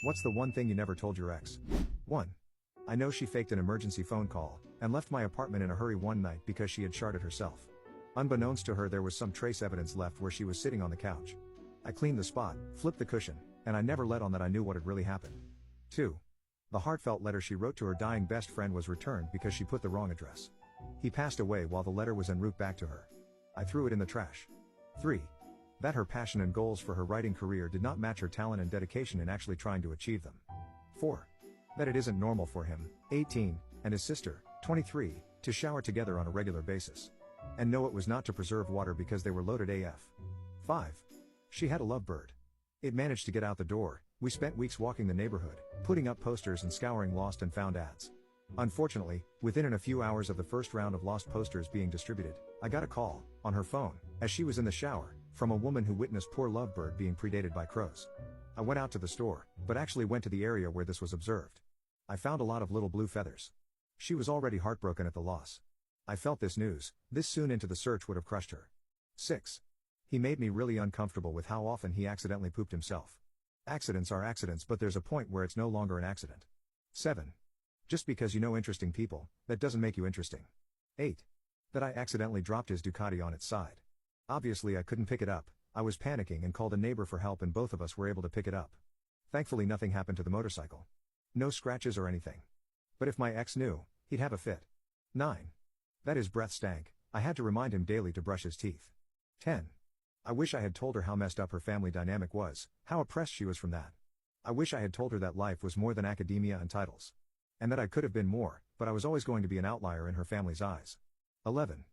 What's the one thing you never told your ex? 1. I know she faked an emergency phone call and left my apartment in a hurry one night because she had sharded herself. Unbeknownst to her, there was some trace evidence left where she was sitting on the couch. I cleaned the spot, flipped the cushion, and I never let on that I knew what had really happened. 2. The heartfelt letter she wrote to her dying best friend was returned because she put the wrong address. He passed away while the letter was en route back to her. I threw it in the trash. 3. That her passion and goals for her writing career did not match her talent and dedication in actually trying to achieve them. 4. That it isn't normal for him, 18, and his sister, 23, to shower together on a regular basis. And no, it was not to preserve water because they were loaded AF. 5. She had a lovebird. It managed to get out the door. We spent weeks walking the neighborhood, putting up posters and scouring lost and found ads. Unfortunately, within a few hours of the first round of lost posters being distributed, I got a call, on her phone, as she was in the shower, from a woman who witnessed poor lovebird being predated by crows. I went out to the store, but actually went to the area where this was observed. I found a lot of little blue feathers. She was already heartbroken at the loss. I felt this news, this soon into the search, would have crushed her. 6. He made me really uncomfortable with how often he accidentally pooped himself. Accidents are accidents, but there's a point where it's no longer an accident. 7. Just because you know interesting people, that doesn't make you interesting. 8. That I accidentally dropped his Ducati on its side. Obviously I couldn't pick it up, I was panicking and called a neighbor for help, and both of us were able to pick it up. Thankfully nothing happened to the motorcycle. No scratches or anything. But if my ex knew, he'd have a fit. 9. That his breath stank, I had to remind him daily to brush his teeth. 10. I wish I had told her how messed up her family dynamic was, how oppressed she was from that. I wish I had told her that life was more than academia and titles. And that I could have been more, but I was always going to be an outlier in her family's eyes. 11.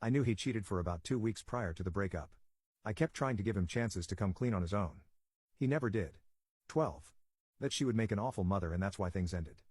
I knew he cheated for about 2 weeks prior to the breakup. I kept trying to give him chances to come clean on his own. He never did. 12. That she would make an awful mother and that's why things ended.